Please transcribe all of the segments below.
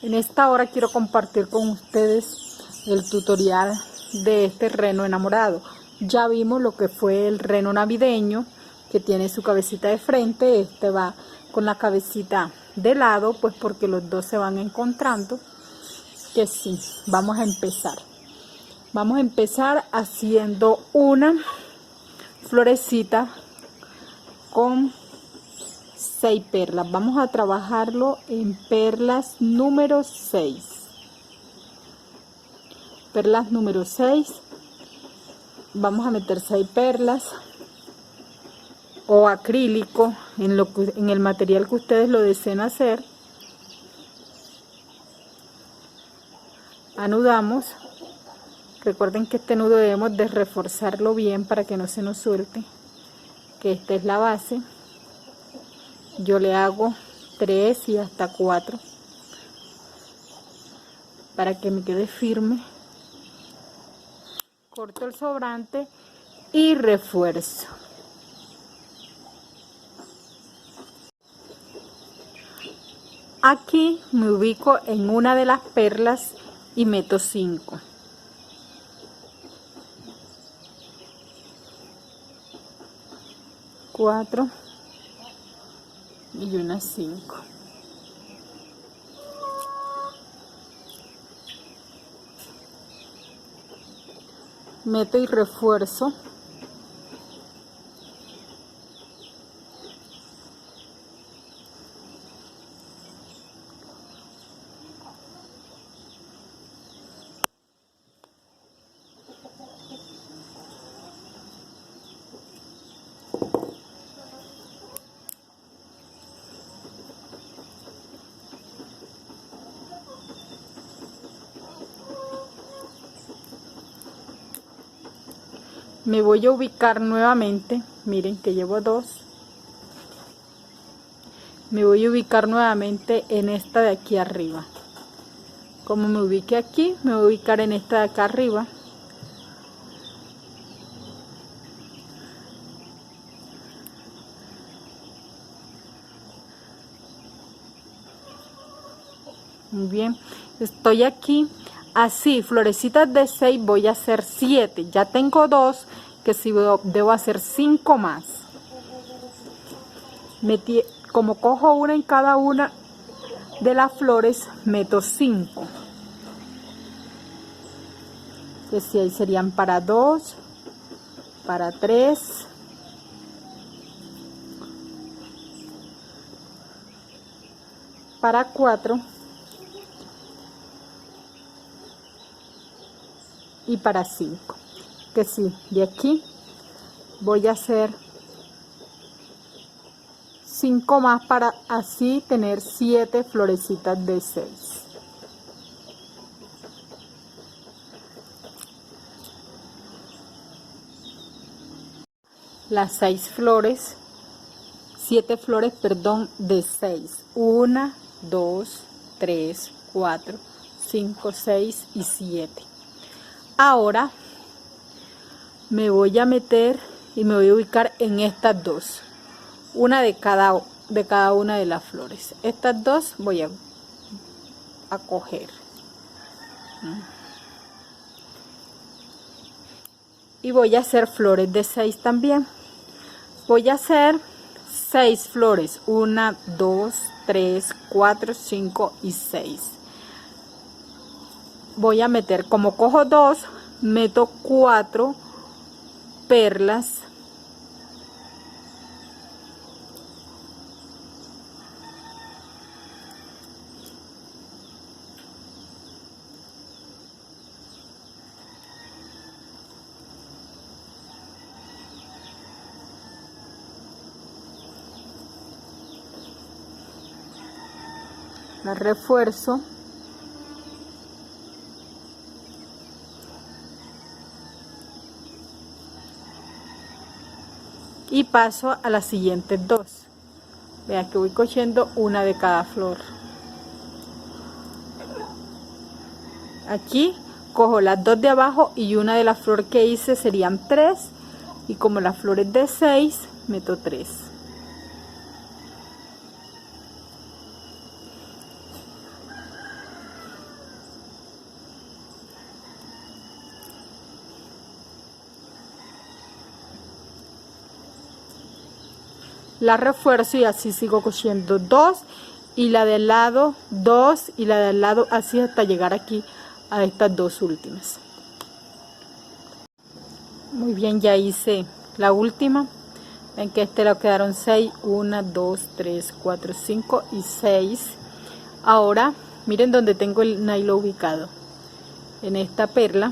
En esta hora quiero compartir con ustedes el tutorial de este reno enamorado. Ya vimos lo que fue el reno navideño, que tiene su cabecita de frente. Este va con la cabecita de lado, pues porque los dos se van encontrando. Que sí, vamos a empezar. Vamos a empezar haciendo una florecita con 6 perlas. Vamos a trabajarlo en perlas número 6. Perlas número 6. Vamos a meter 6 perlas o acrílico en el material que ustedes lo deseen hacer. Anudamos. Recuerden que este nudo debemos de reforzarlo bien para que no se nos suelte, que esta es la base. Yo le hago 3 y hasta 4 para que me quede firme. Corto el sobrante y refuerzo. Aquí me ubico en una de las perlas y meto 5. Cuatro y unas 5. Meto y refuerzo. Me voy a ubicar nuevamente, miren que llevo 2. Me voy a ubicar nuevamente en esta de aquí arriba. Como me ubique aquí, me voy a ubicar en esta de acá arriba. Muy bien, estoy aquí. Así, florecitas de 6 voy a hacer 7. Ya tengo 2, que si debo hacer 5 más. Como cojo una en cada una de las flores, meto 5. Que si ahí serían para 2, para 3, para 4 y para 5. Que sí, de aquí voy a hacer 5 más para así tener 7 florecitas de 6. Las 6 flores, 7 flores, perdón, de 6. 1, 2, 3, 4, 5, 6 y 7. Ahora me voy a meter y me voy a ubicar en estas 2. Una de cada una de las flores. Estas 2 voy a coger. Y voy a hacer flores de 6 también. Voy a hacer 6 flores. 1, 2, 3, 4, 5 y 6. Voy a meter, como cojo 2, meto 4 perlas. La refuerzo. Y paso a las siguientes 2. Vean que voy cogiendo una de cada flor. Aquí cojo las 2 de abajo y una de las flores que hice serían 3. Y como las flores de 6, meto 3. la refuerzo y así sigo cosiendo 2 y la del lado 2 y la del lado, así hasta llegar aquí a estas dos últimas. Muy bien, ya hice la última. Ven que este le quedaron 6, 1, 2, 3, 4, 5 y 6. Ahora miren donde tengo el nylon ubicado, en esta perla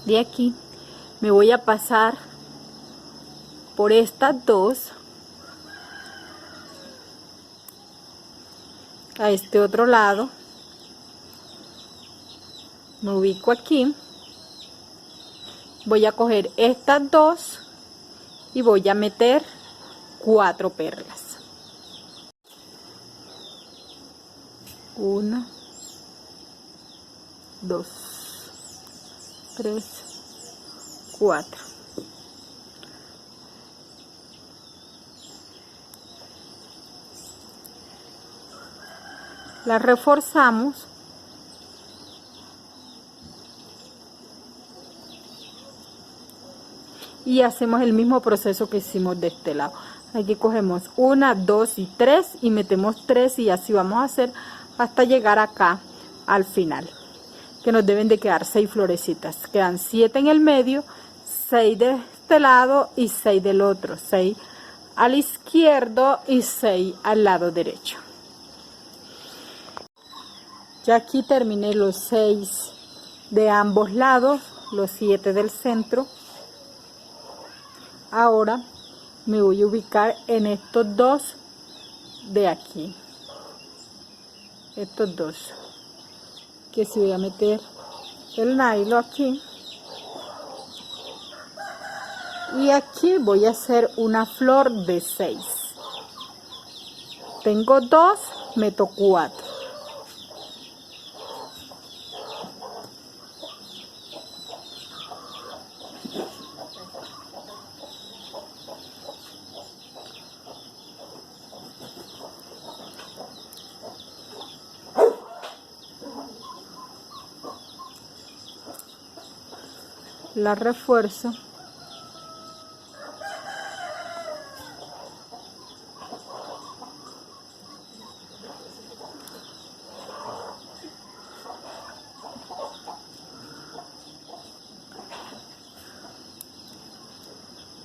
de aquí. Me voy a pasar por estas dos a este otro lado, me ubico aquí, voy a coger estas dos y voy a meter 4 perlas. 1, 2, 3, 4. La reforzamos y hacemos el mismo proceso que hicimos de este lado. Aquí cogemos 1, 2 y 3 y metemos 3 y así vamos a hacer hasta llegar acá al final, que nos deben de quedar 6 florecitas. Quedan 7 en el medio, 6 de este lado y 6 del otro, 6 al izquierdo y 6 al lado derecho. Ya aquí terminé los 6 de ambos lados, los 7 del centro. Ahora me voy a ubicar en estos dos de aquí, estos dos, que si voy a meter el nylon aquí y aquí voy a hacer una flor de 6. Tengo 2, meto 4. La refuerzo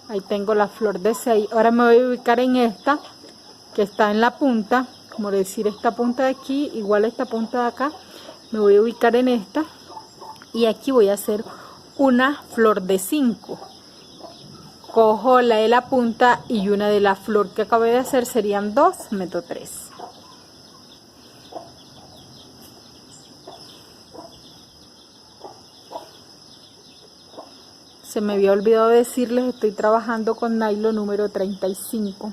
ahí tengo la flor de 6. Ahora me voy a ubicar en esta que está en la punta, como decir esta punta de aquí igual a esta punta de acá. Me voy a ubicar en esta y aquí voy a hacer una flor de 5. Cojo la de la punta y una de la flor que acabé de hacer, serían 2, meto 3. Se me había olvidado decirles, estoy trabajando con nylon número 35.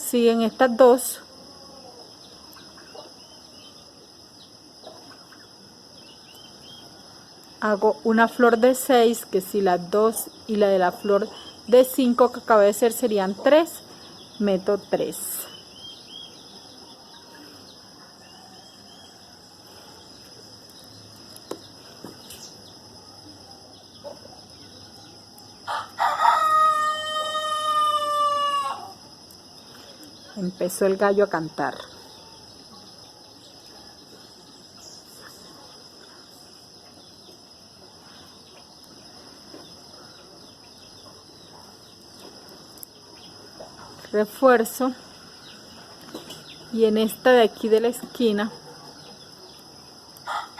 Siguen estas dos. Hago una flor de 6, que si las dos y la de la flor de 5 que acabé de hacer serían 3, meto 3. Empezó el gallo a cantar. Refuerzo y en esta de aquí de la esquina,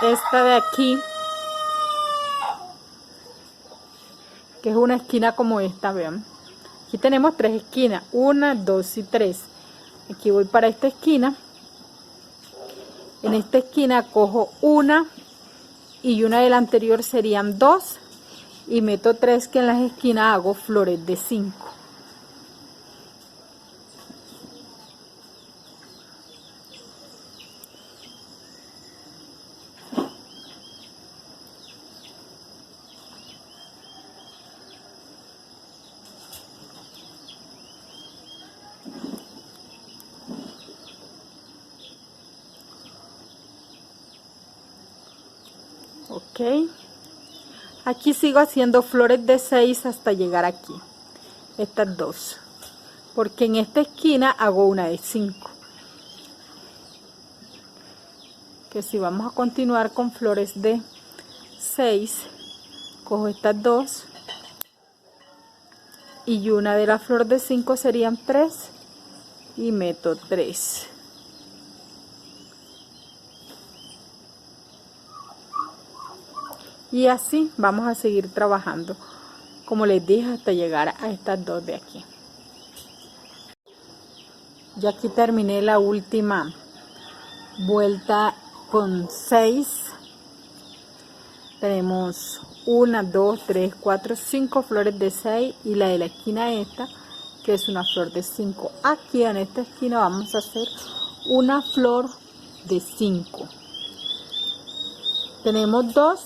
esta de aquí, que es una esquina como esta, vean, aquí tenemos 3 esquinas, 1, 2 y 3. Aquí voy para esta esquina, en esta esquina cojo una y una de la anterior serían 2 y meto 3, que en las esquinas hago flores de 5. Ok, aquí sigo haciendo flores de 6 hasta llegar aquí, estas dos, porque en esta esquina hago una de 5. Que si vamos a continuar con flores de 6, cojo estas dos y una de la flor de 5 serían 3 y meto 3. Y así vamos a seguir trabajando, como les dije, hasta llegar a estas dos de aquí. Ya aquí terminé la última vuelta con 6. Tenemos 1, 2, 3, 4, 5 flores de 6 y la de la esquina esta, que es una flor de 5. Aquí en esta esquina vamos a hacer una flor de 5. Tenemos 2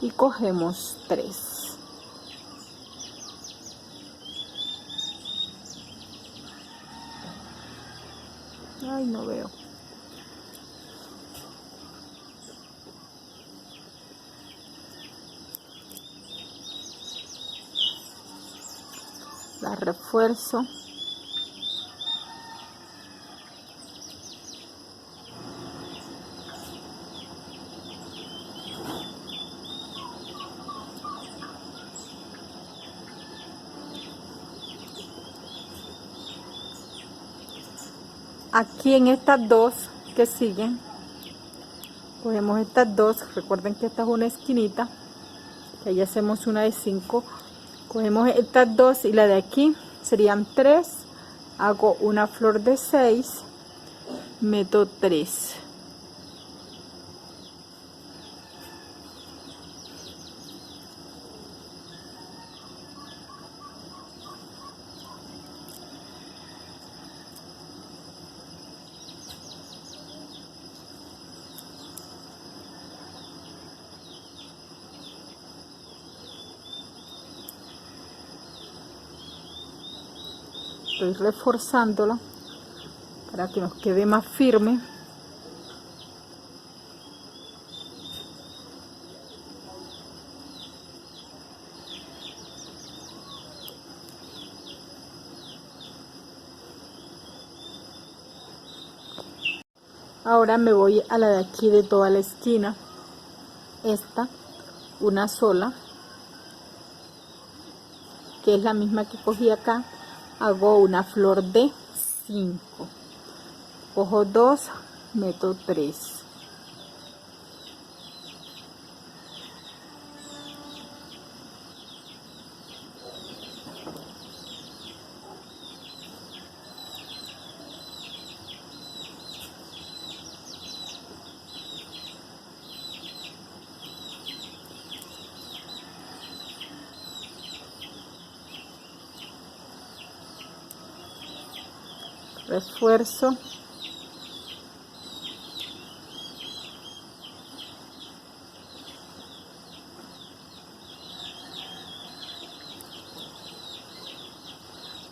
y cogemos 3. Ay, no veo. La refuerzo. Aquí en estas dos que siguen, cogemos estas dos. Recuerden que esta es una esquinita, que ahí hacemos una de 5. Cogemos estas dos y la de aquí serían 3. Hago una flor de 6, meto 3. Estoy reforzándola para que nos quede más firme. Ahora me voy a la de aquí de toda la esquina, esta, una sola, que es la misma que cogí acá. Hago una flor de 5, cojo 2, meto 3. Refuerzo.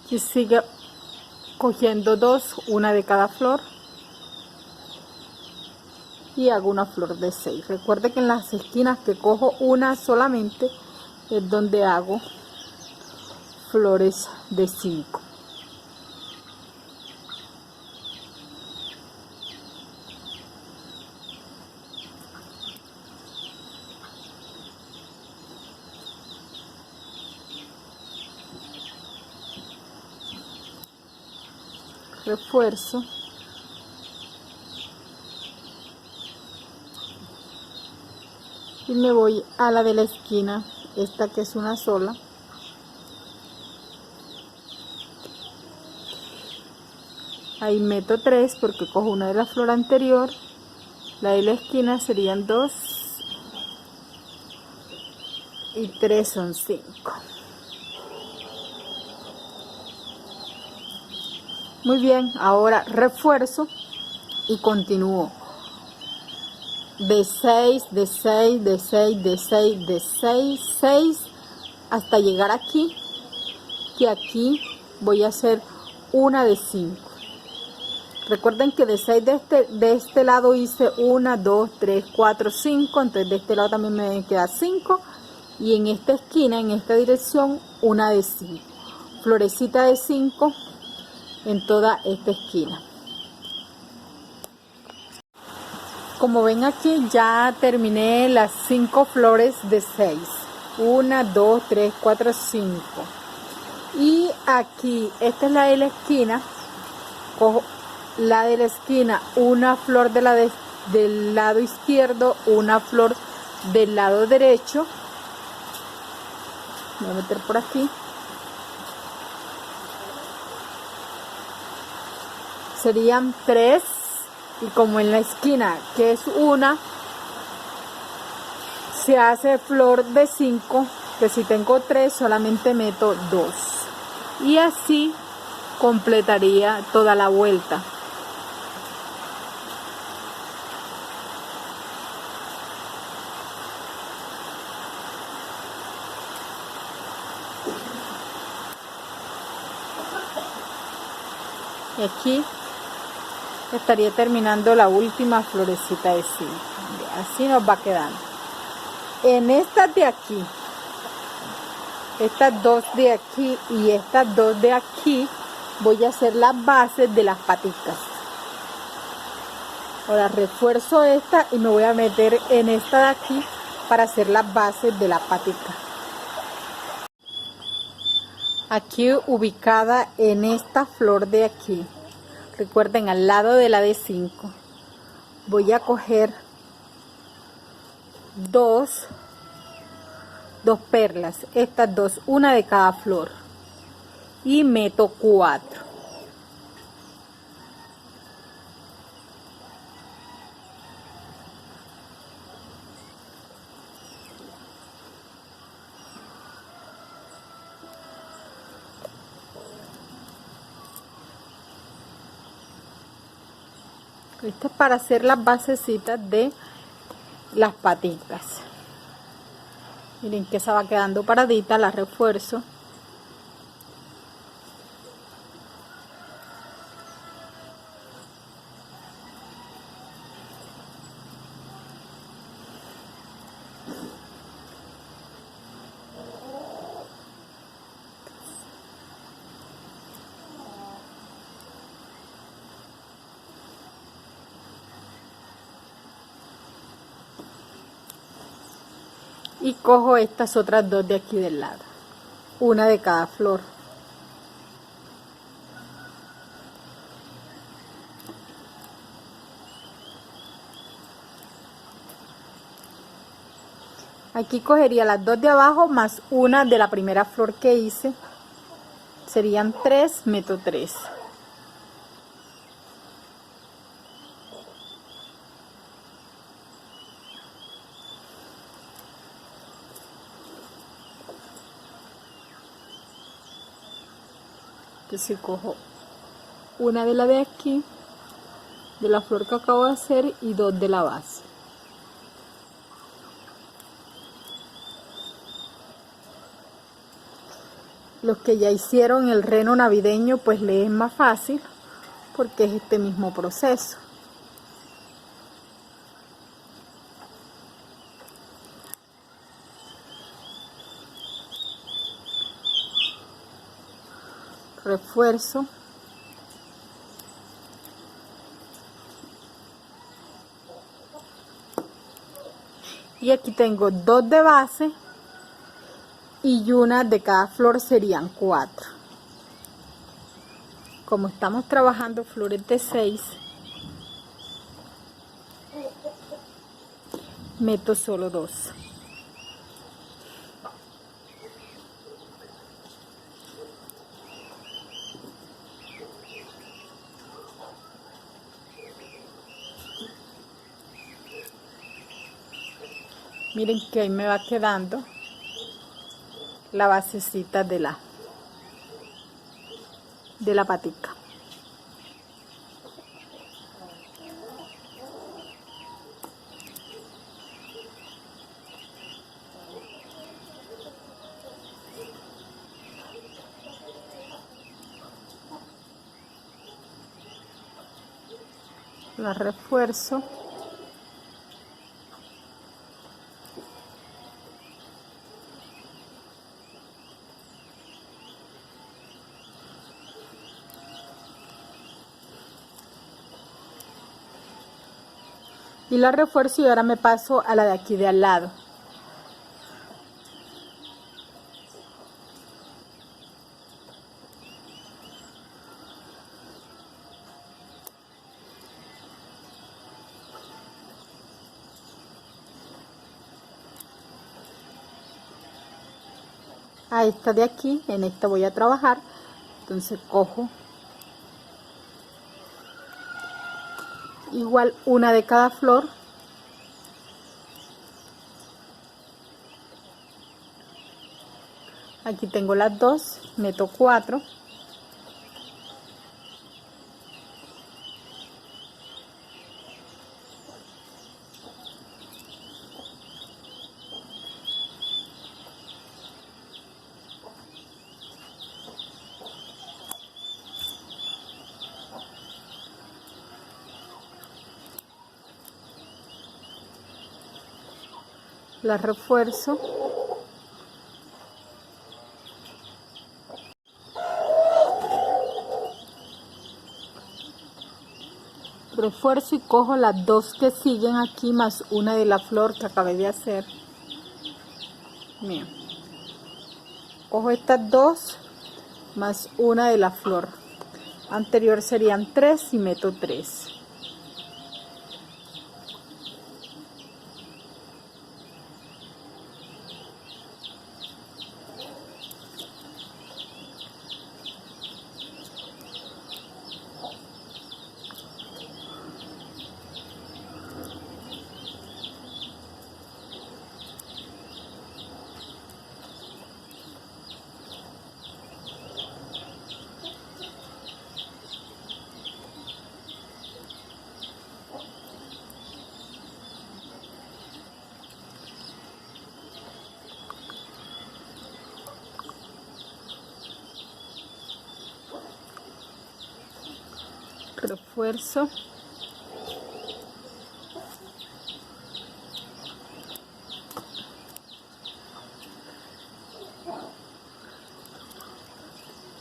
Y sigue cogiendo 2, una de cada flor, y hago una flor de 6. Recuerde que en las esquinas que cojo una solamente es donde hago flores de 5. Refuerzo. Y me voy a la de la esquina, esta que es una sola. Ahí meto 3 porque cojo una de la flor anterior. La de la esquina serían 2 y 3 son 5. Muy bien, ahora refuerzo y continúo de 6, de 6, de 6, de 6, de 6, 6 hasta llegar aquí, que aquí voy a hacer una de 5. Recuerden que de 6 de este lado hice 1, 2, 3, 4, 5. Entonces de este lado también me queda 5. Y en esta esquina, en esta dirección, una de 5. Florecita de 5 en toda esta esquina. Como ven aquí, ya terminé las 5 flores de 6. 1, 2, 3, 4, 5. Y aquí, esta es la de la esquina. Cojo la de la esquina, una flor de del lado izquierdo, una flor del lado derecho. Voy a meter por aquí. Serían 3. Y como en la esquina, que es una, se hace flor de 5, que si tengo 3 solamente meto 2. Y así completaría toda la vuelta. Y aquí estaría terminando la última florecita de 5. Así nos va quedando. En estas de aquí, estas 2 de aquí y estas 2 de aquí, voy a hacer las bases de las patitas. Ahora refuerzo esta y me voy a meter en esta de aquí para hacer las bases de la patita. Aquí ubicada en esta flor de aquí, recuerden, al lado de la de 5, voy a coger dos perlas, estas 2, una de cada flor, y meto 4. Esto es para hacer las basecitas de las patitas. Miren que esa va quedando paradita, la refuerzo. Y cojo estas otras 2 de aquí del lado, una de cada flor. Aquí cogería las 2 de abajo más una de la primera flor que hice, serían 3, meto 3. Entonces cojo una de la de aquí, de la flor que acabo de hacer, y 2 de la base. Los que ya hicieron el reno navideño, pues les es más fácil porque es este mismo proceso. Refuerzo. Y aquí tengo 2 de base y una de cada flor, serían 4. Como estamos trabajando flores de 6, meto solo 2. Miren que ahí me va quedando la basecita de la patica. La refuerzo. Y la refuerzo y ahora me paso a la de aquí de al lado. A esta de aquí, en esta voy a trabajar, entonces cojo igual una de cada flor. Aquí tengo las dos, meto 4. La refuerzo. Refuerzo y cojo las dos que siguen aquí más una de la flor que acabé de hacer. Bien. Cojo estas dos más una de la flor anterior, serían 3 y meto 3. Refuerzo.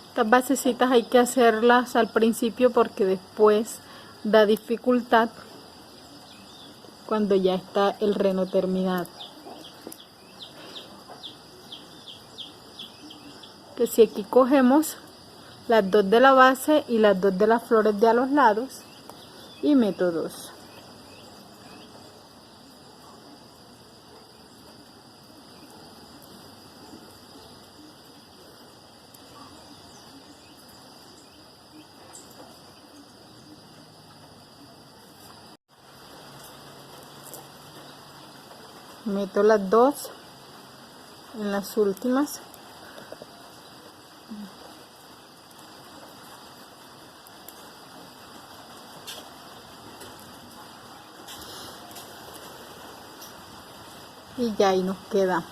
Estas basecitas hay que hacerlas al principio porque después da dificultad cuando ya está el reno terminado. Que si aquí cogemos las dos de la base y las dos de las flores de a los lados y meto 2. Meto las dos en las últimas. Y ya ahí nos quedan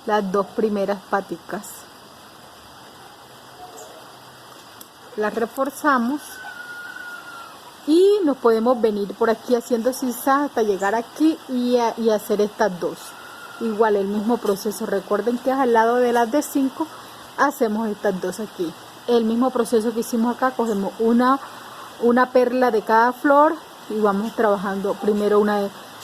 las dos primeras paticas. Las reforzamos y nos podemos venir por aquí haciendo zigzag hasta llegar aquí y hacer estas dos. Igual el mismo proceso, recuerden que al lado de las de 5 hacemos estas dos aquí. El mismo proceso que hicimos acá, cogemos una perla de cada flor y vamos trabajando. Primero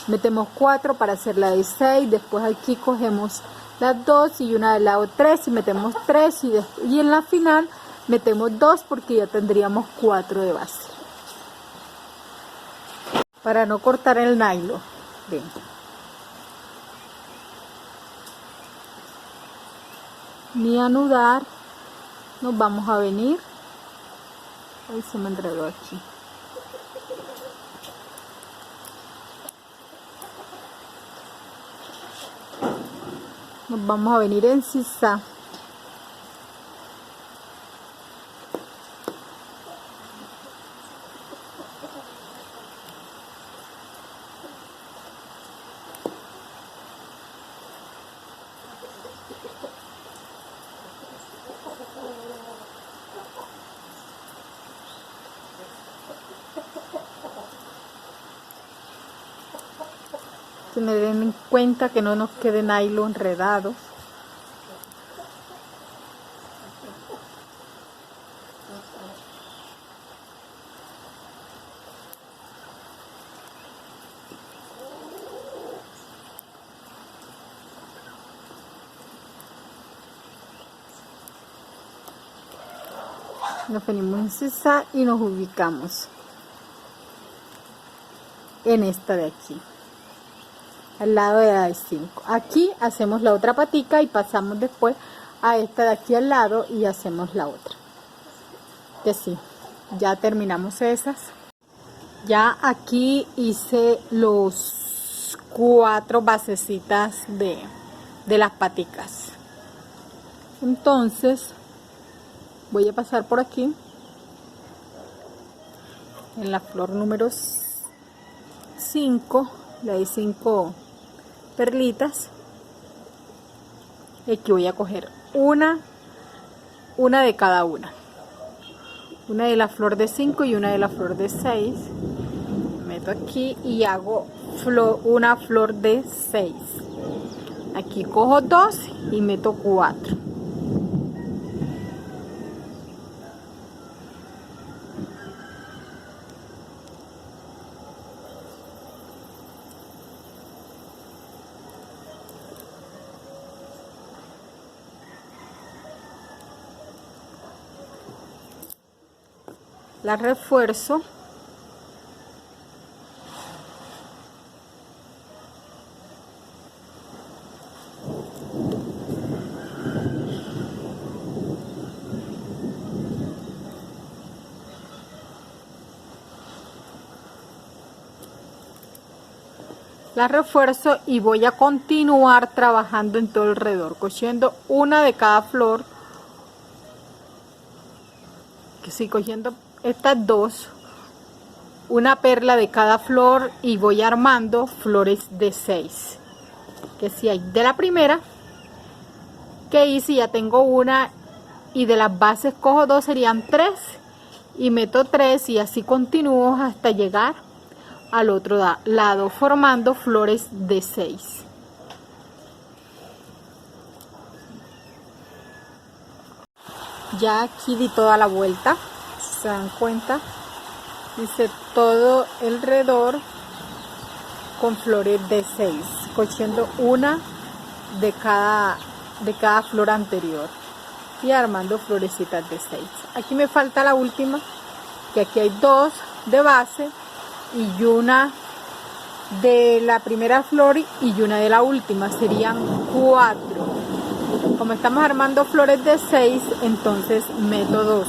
metemos 4 para hacer la de 6, después aquí cogemos las 2 y una del lado 3 y metemos 3 y en la final metemos 2 porque ya tendríamos 4 de base. Para no cortar el nylon. Bien. Ni anudar, nos vamos a venir. Ahí se me enredó aquí. Nos vamos a venir en zigzag. tener en cuenta que no nos quede nylon enredado. Nos venimos en zigzag y nos ubicamos en esta de aquí, al lado de la de 5. Aquí hacemos la otra patica y pasamos después a esta de aquí al lado y hacemos la otra. Que sí, ya terminamos esas. Ya aquí hice los 4 basecitas de las paticas. Entonces voy a pasar por aquí en la flor número 5, le di 5 perlitas, y aquí voy a coger una de cada una de la flor de 5 y una de la flor de 6, meto aquí y hago una flor de 6. Aquí cojo 2 y meto 4. La refuerzo y voy a continuar trabajando en todo alrededor, cosiendo una de cada flor, que sí, cogiendo estas 2, una perla de cada flor, y voy armando flores de 6, que si hay de la primera que hice ya tengo una, y de las bases cojo 2, serían 3, y meto 3 y así continúo hasta llegar al otro lado formando flores de 6. Ya aquí di toda la vuelta, si se dan cuenta, hice todo alrededor con flores de 6, cogiendo una de cada flor anterior y armando florecitas de 6. Aquí me falta la última, que aquí hay 2 de base y una de la primera flor y una de la última, serían 4. Como estamos armando flores de 6, entonces meto 2.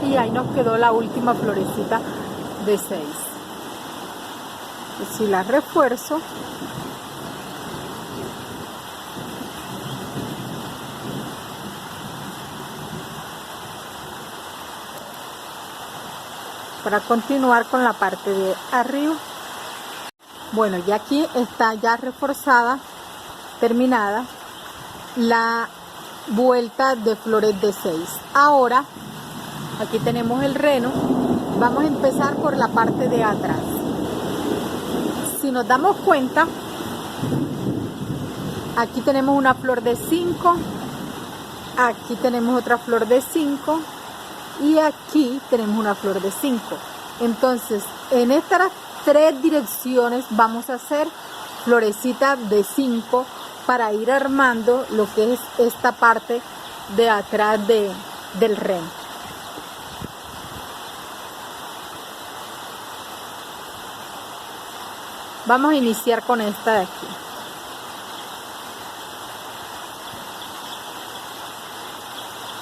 Y ahí nos quedó la última florecita de 6. Y si la refuerzo, para continuar con la parte de arriba. Bueno, ya aquí está ya reforzada, terminada la vuelta de flores de 6. Ahora aquí tenemos el reno. Vamos a empezar por la parte de atrás. Si nos damos cuenta, aquí tenemos una flor de 5, aquí tenemos otra flor de 5 y aquí tenemos una flor de 5. Entonces, en estas 3 direcciones vamos a hacer florecitas de 5 para ir armando lo que es esta parte de atrás del reno. Vamos a iniciar con esta de aquí.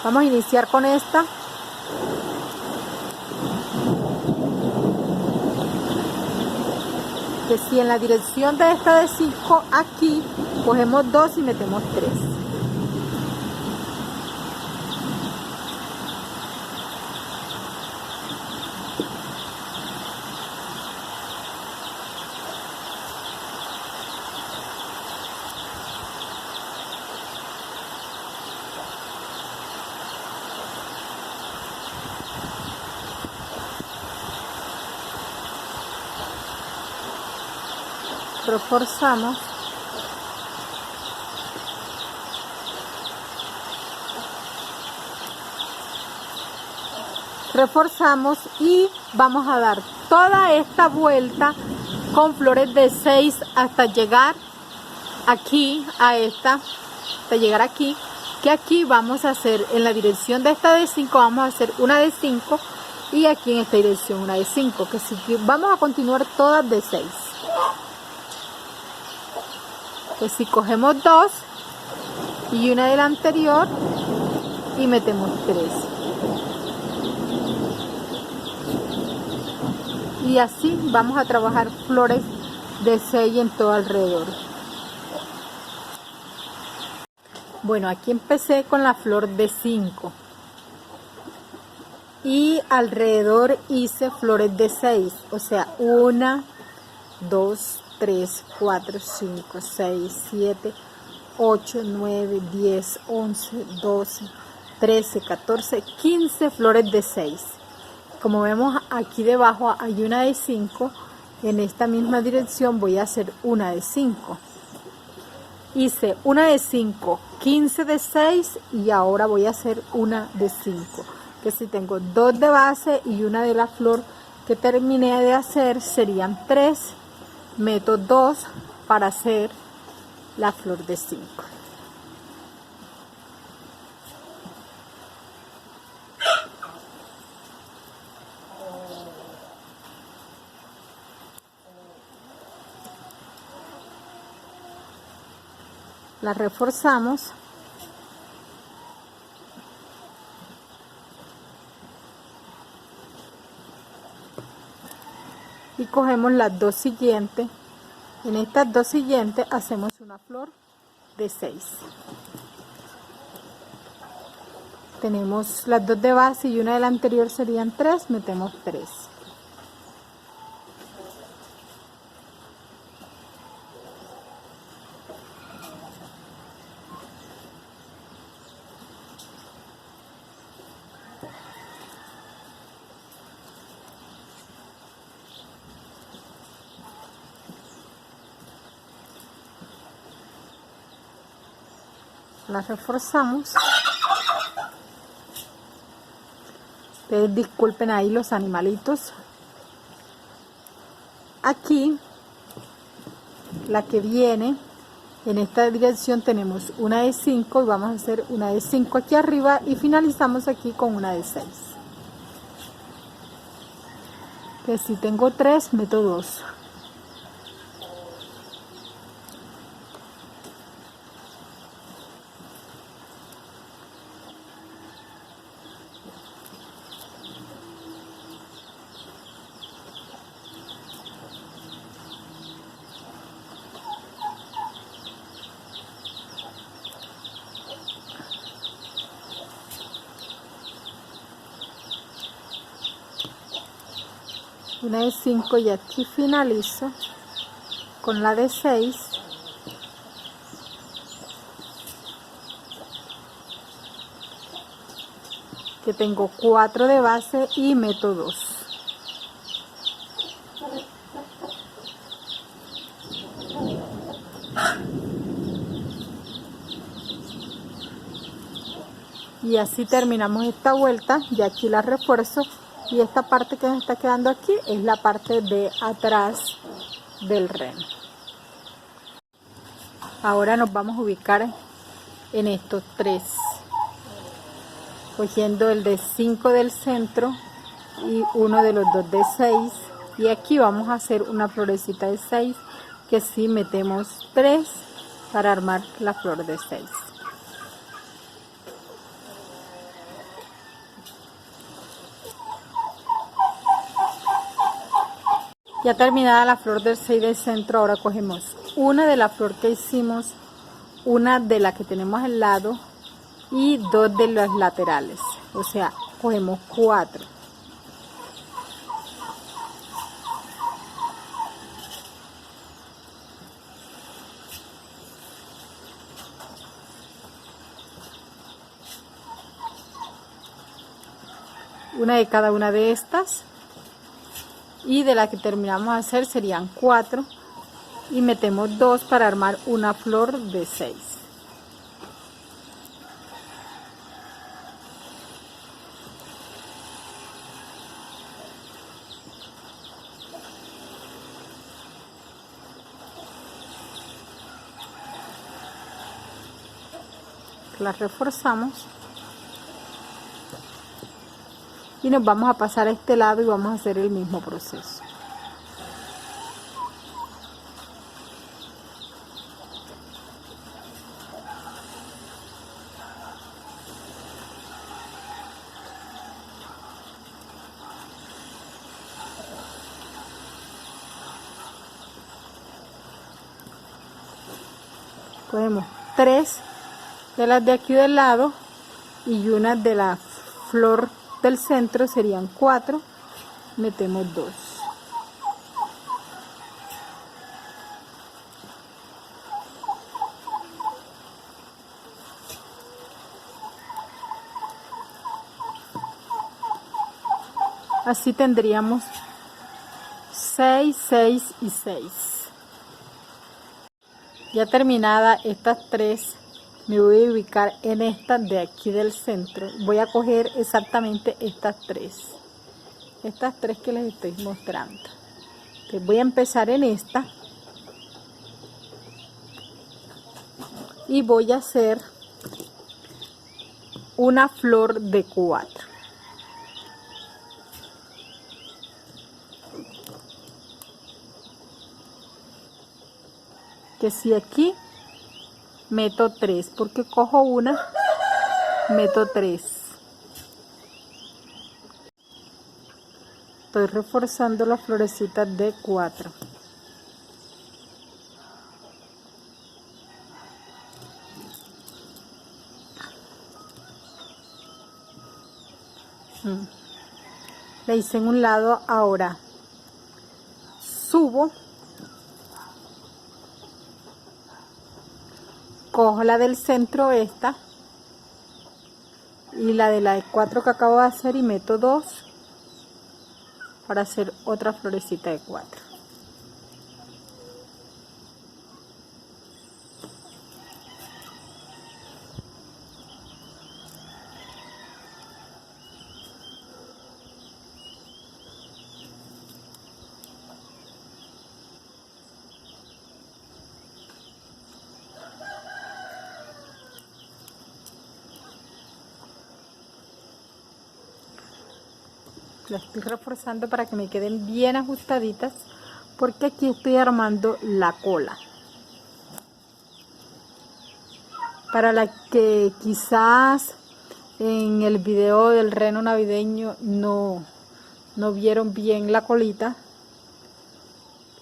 Vamos a iniciar con esta. Que si en la dirección de esta de 5, aquí cogemos 2 y metemos 3. reforzamos. Reforzamos y vamos a dar toda esta vuelta con flores de 6 hasta llegar aquí a esta, hasta llegar aquí, que aquí vamos a hacer en la dirección de esta de 5, vamos a hacer una de 5 y aquí en esta dirección una de 5, que si vamos a continuar todas de 6. Pues si cogemos 2 y una de la anterior y metemos 3. Y así vamos a trabajar flores de 6 en todo alrededor. Bueno, aquí empecé con la flor de 5 y alrededor hice flores de 6, o sea, 1, 2, 3, 4, 5, 6, 7, 8, 9, 10, 11, 12, 13, 14, 15 flores de 6. Como vemos aquí debajo hay una de 5, en esta misma dirección voy a hacer una de 5. Hice una de 5, 15 de 6 y ahora voy a hacer una de 5. Que si tengo 2 de base y una de la flor que terminé de hacer serían 3. Meto 2 para hacer la flor de 5. La reforzamos y cogemos las dos siguientes. En estas dos siguientes hacemos una flor de 6. Tenemos las 2 de base y una de la anterior serían 3, metemos 3. La reforzamos. Ustedes disculpen ahí los animalitos. Aquí, la que viene, en esta dirección tenemos una de 5 y vamos a hacer una de 5 aquí arriba y finalizamos aquí con una de 6. Que si tengo 3, meto 2. Una de 5 y aquí finalizo con la de 6. Que tengo 4 de base y meto 2. Y así terminamos esta vuelta. Y aquí la refuerzo. Y esta parte que me está quedando aquí es la parte de atrás del reno. Ahora nos vamos a ubicar en estos 3. Cogiendo el de 5 del centro y uno de los 2 de 6. Y aquí vamos a hacer una florecita de 6. Que sí metemos 3 para armar la flor de 6. Ya terminada la flor del 6 del centro, ahora cogemos una de la flor que hicimos, una de la que tenemos al lado y 2 de los laterales. O sea, cogemos 4. Una de cada una de estas. Y de la que terminamos de hacer serían 4 y metemos 2 para armar una flor de 6. Las reforzamos y nos vamos a pasar a este lado y vamos a hacer el mismo proceso. Cogemos 3 de las de aquí del lado y una de la flor del centro, serían 4, metemos 2. Así tendríamos 6, 6 y 6. Ya terminada estas 3, me voy a ubicar en esta de aquí del centro. Voy a coger exactamente estas 3 que les estoy mostrando. Entonces voy a empezar en esta y voy a hacer una flor de 4. Que si aquí meto 3, porque cojo una, meto 3. Estoy reforzando las florecitas de 4. La hice en un lado, ahora subo, cojo la del centro, esta, y la de 4 que acabo de hacer, y meto 2 para hacer otra florecita de 4. Las estoy reforzando para que me queden bien ajustaditas, porque aquí estoy armando la cola. Para la que quizás en el video del reno navideño no vieron bien la colita,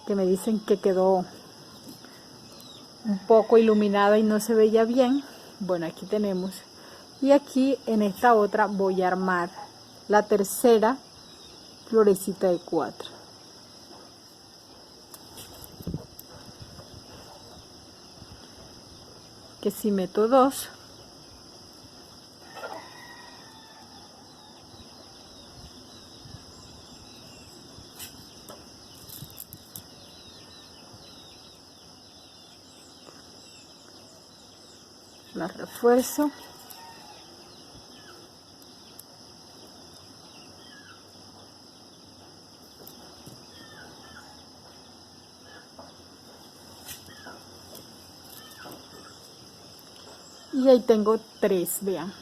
que me dicen que quedó un poco iluminada y no se veía bien. Bueno, aquí tenemos, y aquí en esta otra voy a armar la tercera florecita de 4. Que si meto 2, la refuerzo. Y ahí tengo 3, vean.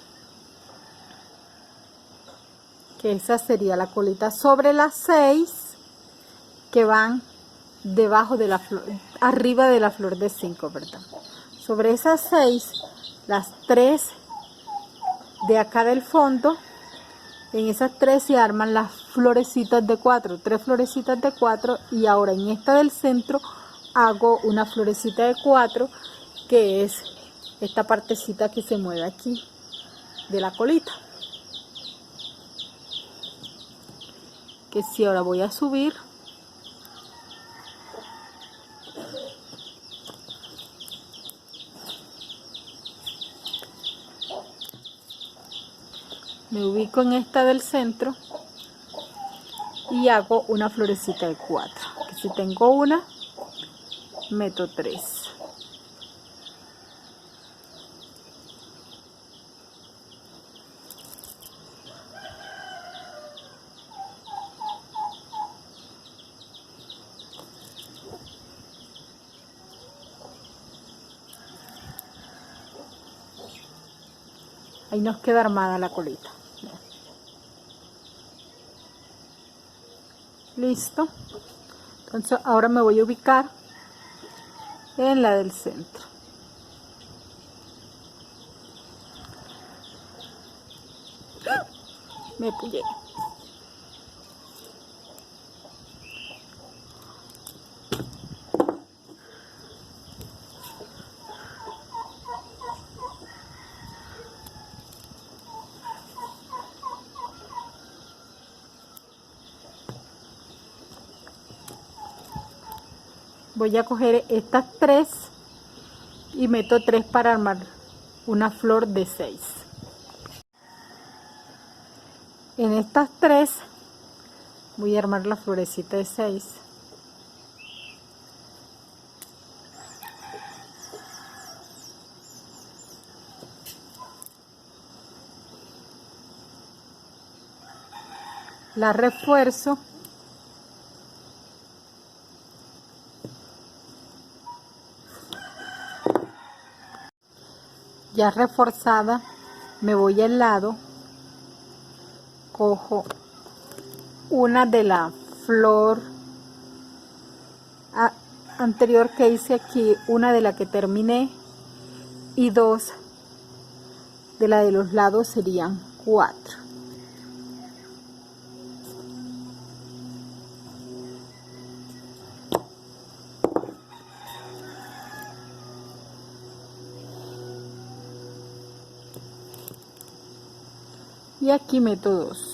Que esa sería la colita sobre las 6 que van debajo de la flor, arriba de la flor de 5, ¿verdad? Sobre esas 6, las 3 de acá del fondo, en esas 3 se arman las florecitas de 4, 3 florecitas de 4, y ahora en esta del centro hago una florecita de 4, que es esta partecita que se mueve aquí de la colita. Que si ahora voy a subir, me ubico en esta del centro y hago una florecita de 4. Que si tengo una, meto 3. Ahí nos queda armada la colita. Listo. Entonces ahora me voy a ubicar en la del centro. Me pillé. Voy a coger estas 3 y meto 3 para armar una flor de 6. En estas 3 voy a armar la florecita de 6. La refuerzo. Ya reforzada, me voy al lado, cojo una de la flor anterior que hice aquí, una de la que terminé y 2 de la de los lados, serían 4. Y aquí meto 2.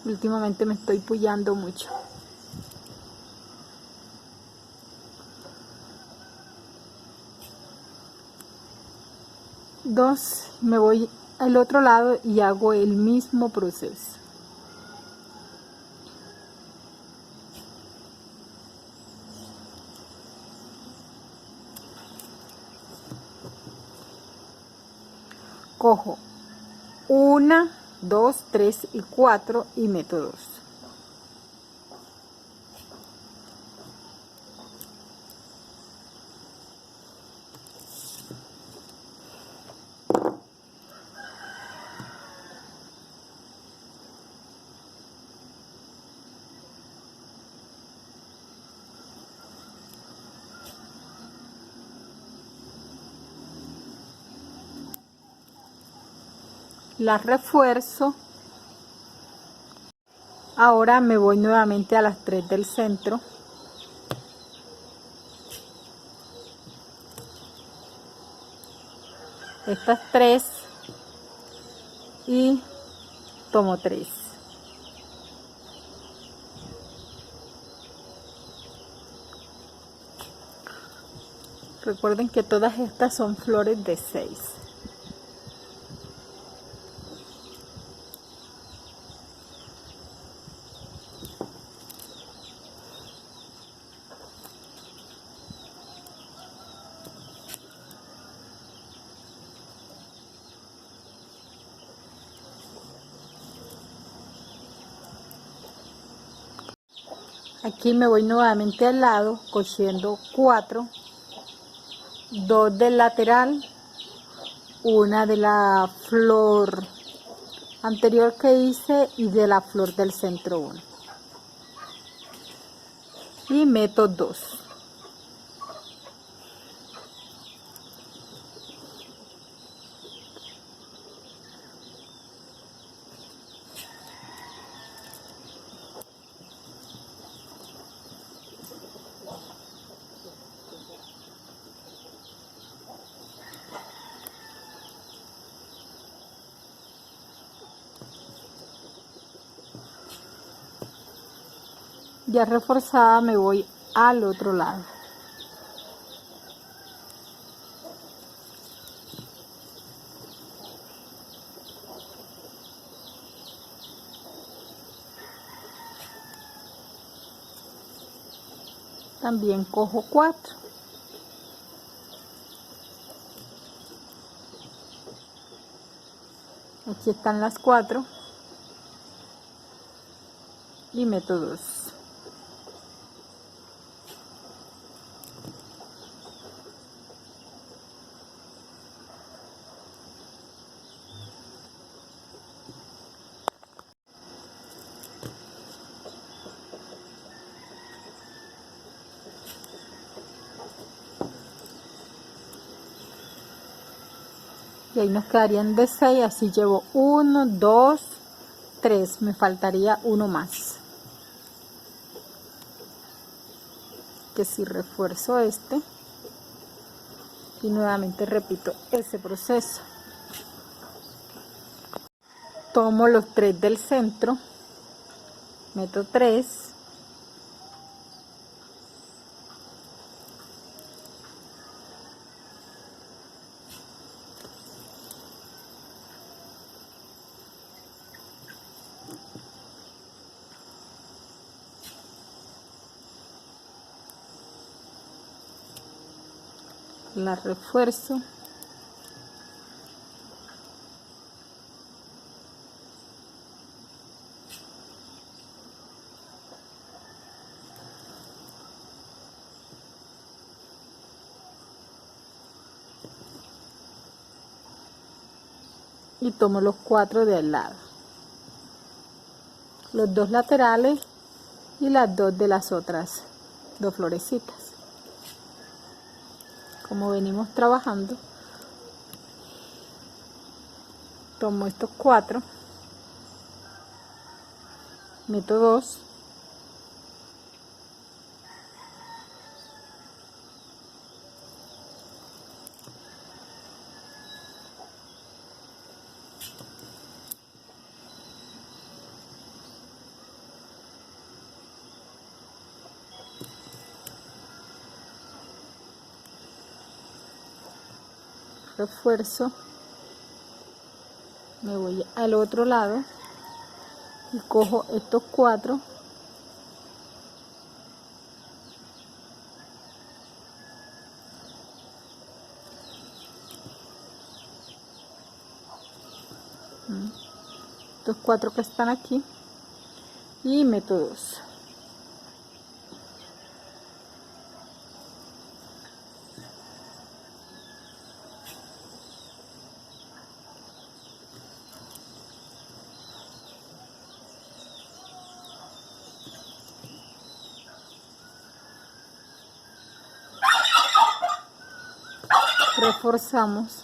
Últimamente me estoy pullando mucho. Dos, me voy al otro lado y hago el mismo proceso. Cojo 1, 2, 3 y 4 y meto 2. La refuerzo. Ahora me voy nuevamente a las 3 del centro. Estas 3 y tomo 3. Recuerden que todas estas son flores de 6. Aquí me voy nuevamente al lado, cosiendo 4, 2 del lateral, una de la flor anterior que hice y de la flor del centro 1. Y meto 2. Ya reforzada me voy al otro lado. También cojo 4. Aquí están las 4 y meto 2. Y ahí nos quedarían de 6, así llevo 1, 2, 3, me faltaría uno más. Que si refuerzo este y nuevamente repito ese proceso. Tomo los 3 del centro, meto 3, la refuerzo, y tomo los 4 de al lado, los 2 laterales y las 2 de las otras 2 florecitas. Como venimos trabajando, tomo estos 4, meto 2, refuerzo, me voy al otro lado y cojo estos 4 estos 4 que están aquí y meto 2. Reforzamos,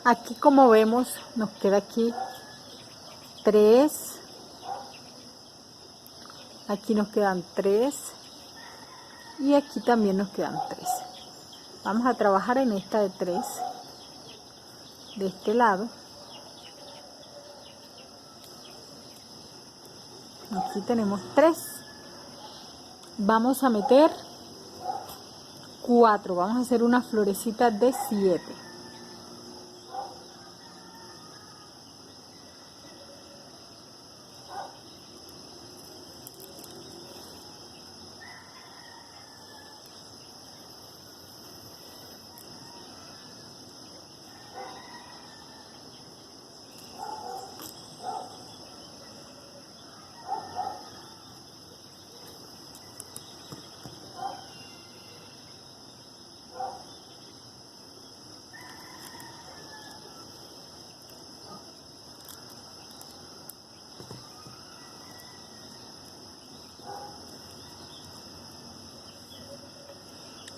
aquí como vemos nos queda aquí 3, aquí nos quedan 3 y aquí también nos quedan 3. Vamos a trabajar en esta de 3 de este lado. Aquí tenemos 3, vamos a meter 4, vamos a hacer una florecita de 7.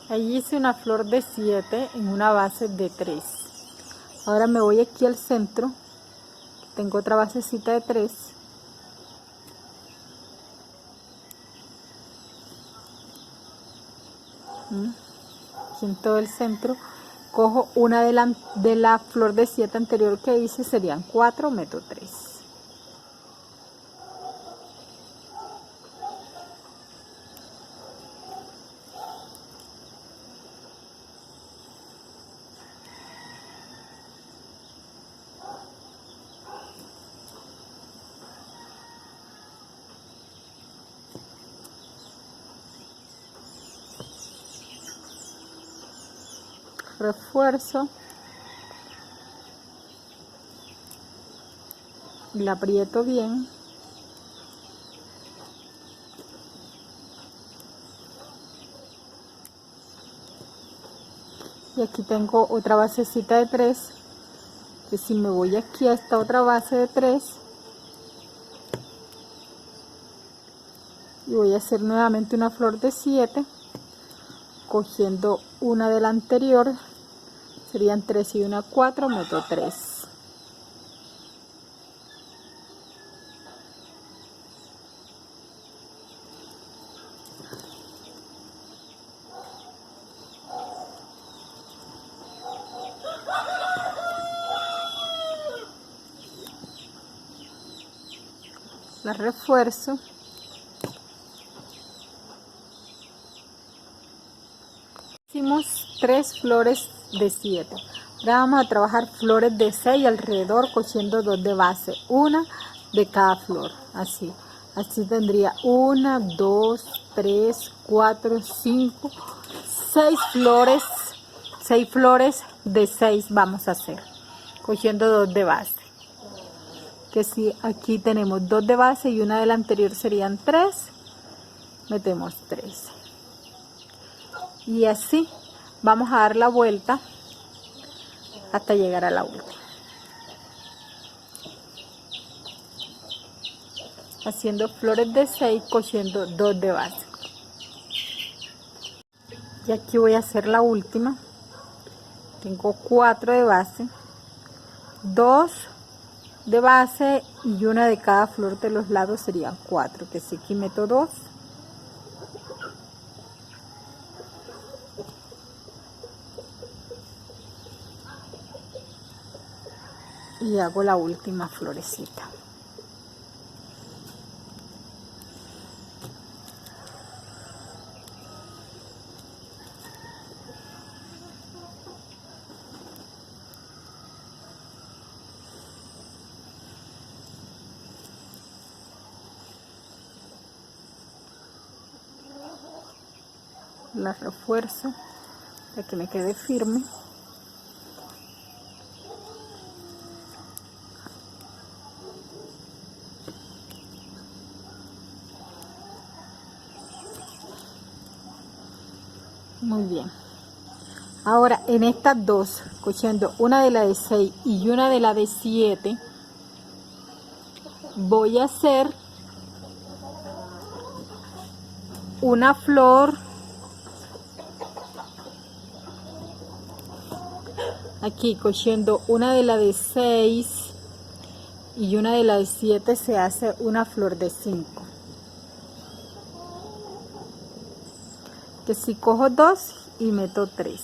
Allí hice una flor de 7 en una base de 3. Ahora me voy aquí al centro, tengo otra basecita de 3. aquí en todo el centro, cojo una de la flor de 7 anterior que hice, serían 4, meto 3. Refuerzo, la aprieto bien, y aquí tengo otra basecita de 3, que si me voy aquí a esta otra base de 3 y voy a hacer nuevamente una flor de 7, cogiendo una de la anterior, serían 3 y una 4, meto 3. La refuerzo, hicimos 3 flores de 7. Ahora vamos a trabajar flores de 6 alrededor, cogiendo 2 de base, una de cada flor, así tendría 1, 2, 3, 4, 5, 6 flores, 6 flores de 6 vamos a hacer, cogiendo 2 de base. Que si aquí tenemos 2 de base y una de la anterior serían 3, metemos 3. Y así vamos a dar la vuelta hasta llegar a la última. Haciendo flores de 6, cogiendo 2 de base. Y aquí voy a hacer la última. Tengo 4 de base, 2 de base y una de cada flor de los lados, serían 4, que si aquí meto 2, y hago la última florecita. La refuerzo para que me quede firme. Muy bien. Ahora en estas dos, cogiendo una de la de 6 y una de la de 7, voy a hacer una flor aquí, cogiendo una de la de 6 y una de la de 7, se hace una flor de 5. Que si cojo 2 y meto 3.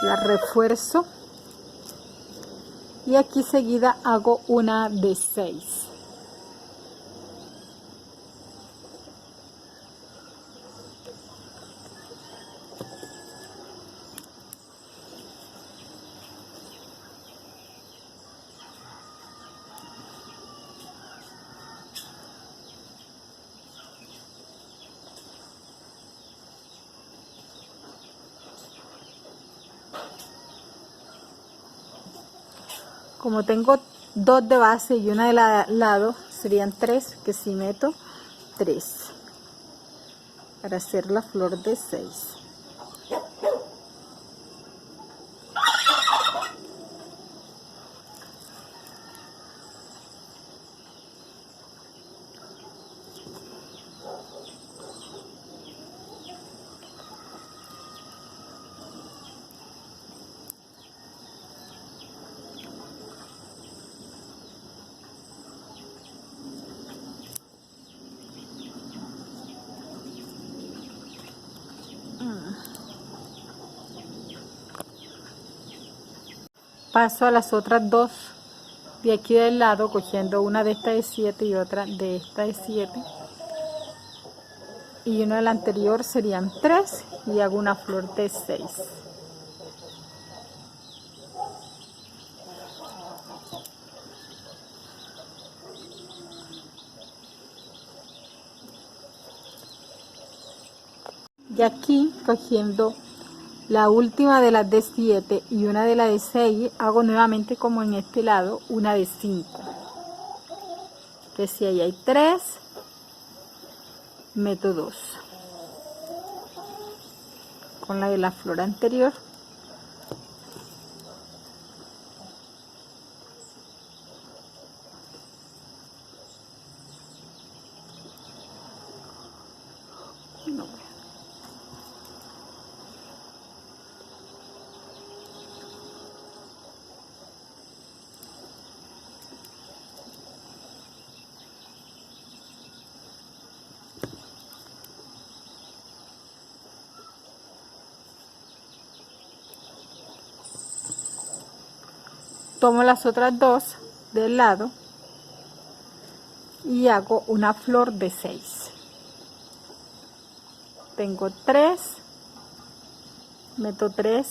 La refuerzo y aquí seguida hago una de 6. Como tengo 2 de base y una de lado, serían 3, que si meto 3 para hacer la flor de 6. paso a las otras dos de aquí del lado, cogiendo una de esta de 7 y otra de esta de 7, y una de la anterior serían 3, y hago una flor de 6. Y aquí, cogiendo la última de las de 7 y una de la de 6, hago nuevamente como en este lado una de 5. Que si ahí hay 3, meto 2 con la de la flor anterior. No. Tomo las otras dos del lado y hago una flor de 6. Tengo 3, meto 3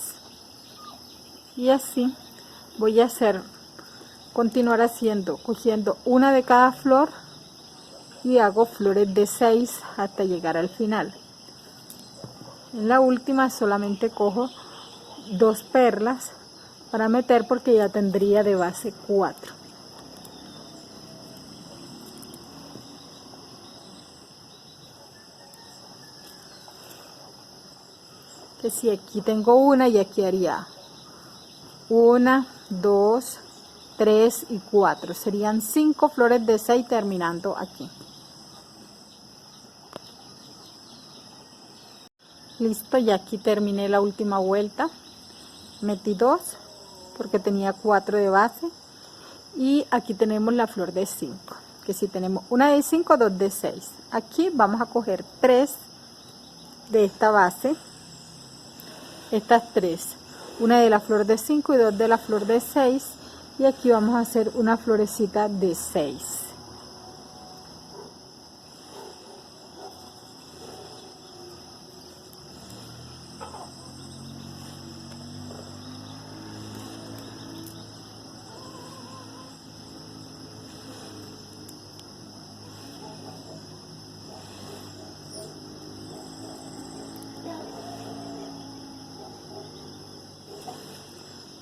y así voy a continuar haciendo, cogiendo una de cada flor, y hago flores de 6 hasta llegar al final. En la última solamente cojo 2 perlas para meter, porque ya tendría de base 4. Que si aquí tengo una, y aquí haría 1, 2, 3 y 4, serían 5 flores de 6 terminando aquí. Listo, y aquí terminé la última vuelta. Metí 2 porque tenía 4 de base, y aquí tenemos la flor de 5, que si tenemos una de 5, 2 de 6. Aquí vamos a coger 3 de esta base, estas 3, una de la flor de 5 y 2 de la flor de 6, y aquí vamos a hacer una florecita de 6.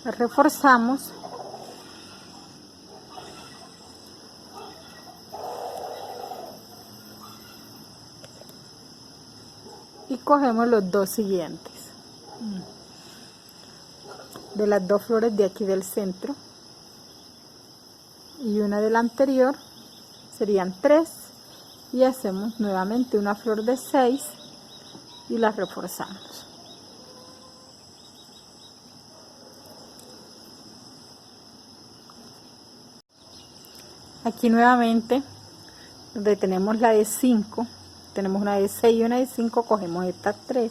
Reforzamos y cogemos los dos siguientes de las dos flores de aquí del centro, y una de la anterior, serían 3, y hacemos nuevamente una flor de 6 y la reforzamos. Aquí nuevamente, donde tenemos la de 5, tenemos una de 6 y una de 5, cogemos estas 3.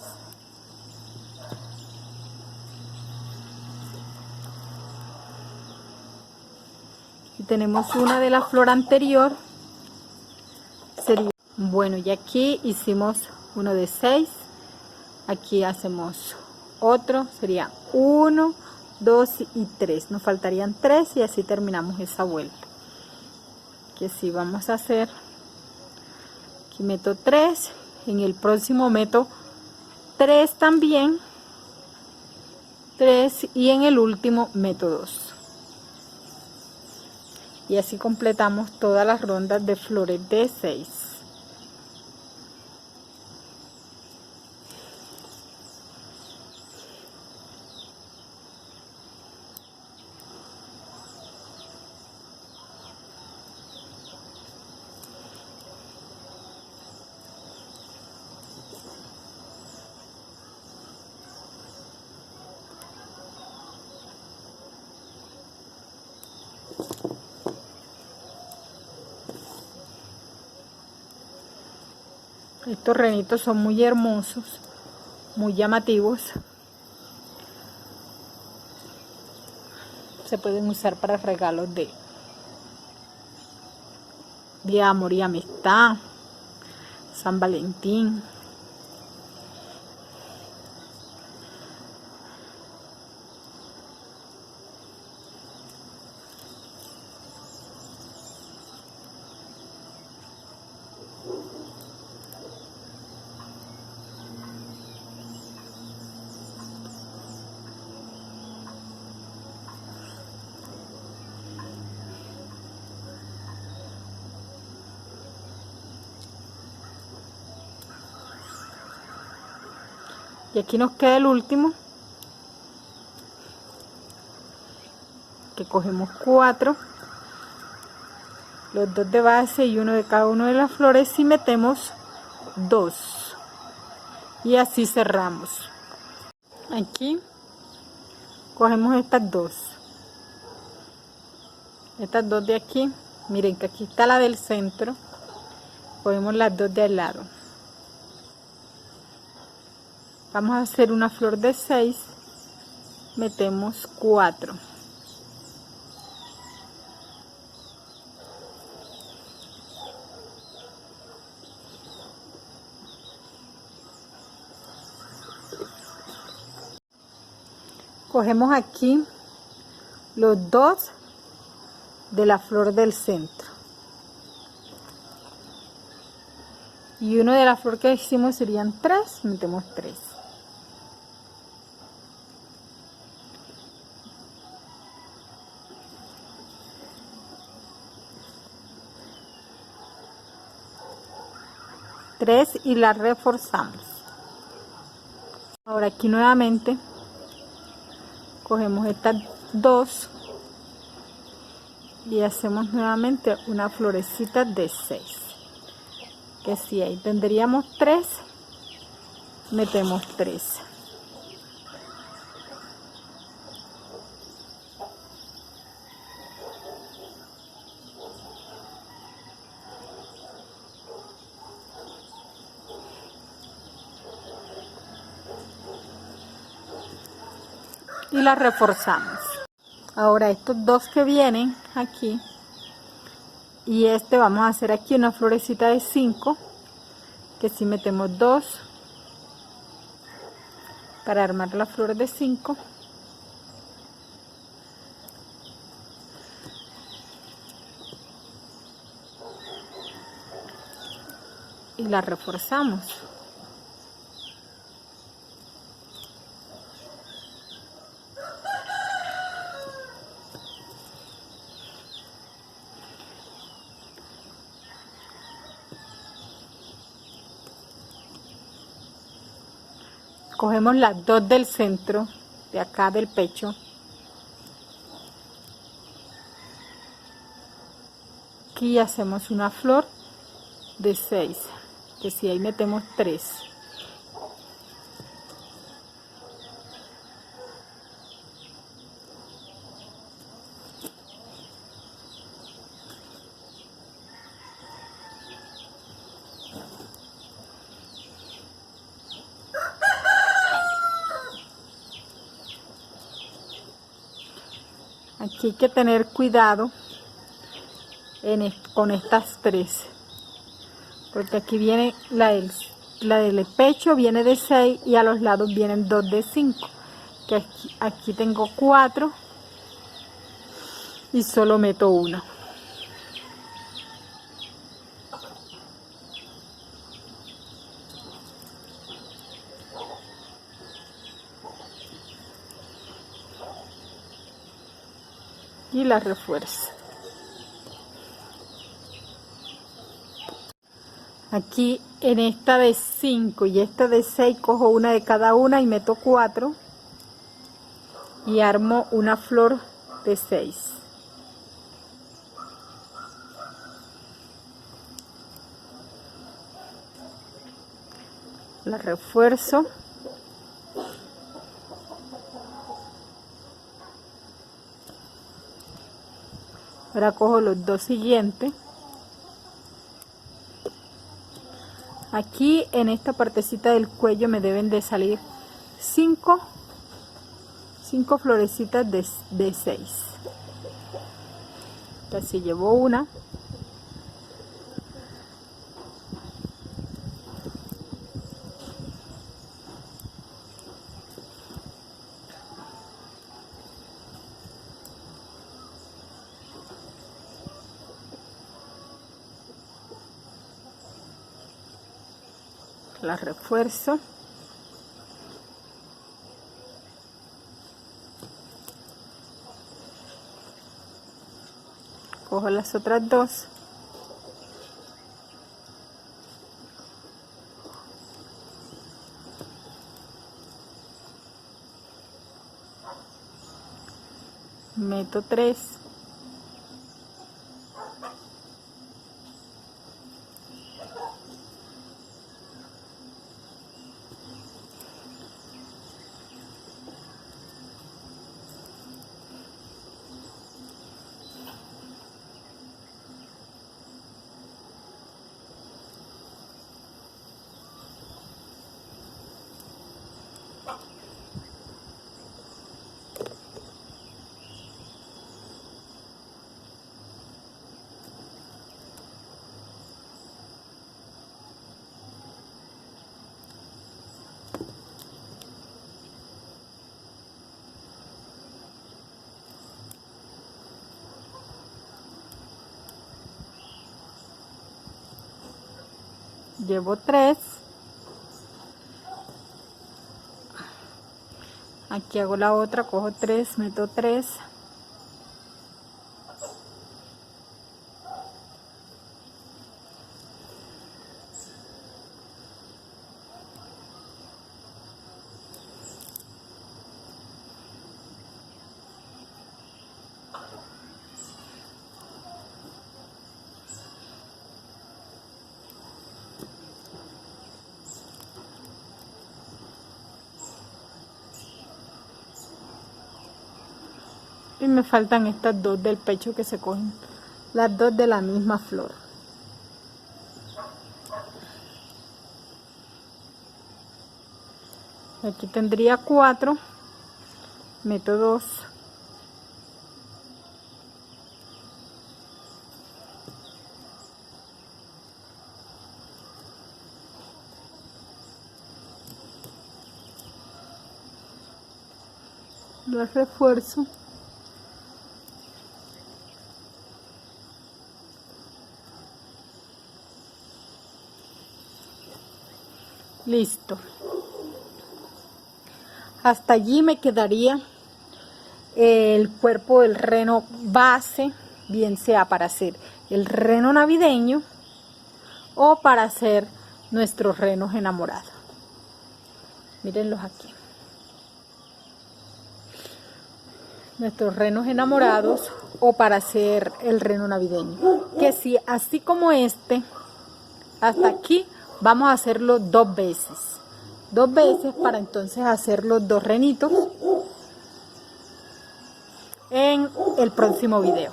Y tenemos una de la flor anterior, sería, bueno, y aquí hicimos uno de 6, aquí hacemos otro, sería 1, 2 y 3, nos faltarían 3 y así terminamos esa vuelta. Que si vamos a hacer, aquí meto 3, en el próximo meto 3 también, 3, y en el último meto 2, y así completamos todas las rondas de flores de 6. Estos renitos son muy hermosos, muy llamativos. se pueden usar para regalos de amor y amistad, San Valentín. Y aquí nos queda el último, que cogemos 4, los 2 de base y uno de cada uno de las flores, y metemos 2, y así cerramos. Aquí cogemos estas dos de aquí. Miren que aquí está la del centro, cogemos las 2 de al lado. Vamos a hacer una flor de 6, metemos 4. Cogemos aquí los 2 de la flor del centro y uno de la flor que hicimos serían 3, metemos 3. Y la reforzamos. Ahora aquí nuevamente cogemos estas 2 y hacemos nuevamente una florecita de 6, que si ahí tendríamos 3, metemos 3. Y la reforzamos. Ahora estos 2 que vienen aquí y vamos a hacer aquí una florecita de 5, que si metemos 2 para armar la flor de 5. Y la reforzamos. Cogemos las 2 del centro, de acá del pecho, aquí hacemos una flor de 6, que si ahí metemos 3. Aquí hay que tener cuidado con estas 3, porque aquí viene la del pecho, viene de 6 y a los lados vienen 2 de 5, que aquí tengo 4 y solo meto 1. Y la refuerzo. Aquí en esta de 5 y esta de 6 cojo una de cada una y meto 4 y armo una flor de 6. La refuerzo. Ahora cojo los 2 siguientes. Aquí en esta partecita del cuello me deben de salir 5 florecitas de 6. Así llevo una. La refuerzo. Cojo las otras dos. Meto 3. Llevo 3. Aquí hago la otra, cojo 3, meto 3. Y me faltan estas dos del pecho que se cogen, las dos de la misma flor. Aquí tendría 4, meto 2. Las refuerzo. Listo. Hasta allí me quedaría el cuerpo del reno base, bien sea para hacer el reno navideño o para hacer nuestros renos enamorados. Mírenlos aquí. Nuestros renos enamorados o para hacer el reno navideño. Que si así como este, hasta aquí, vamos a hacerlo 2 veces. 2 veces para entonces hacer los 2 renitos en el próximo video.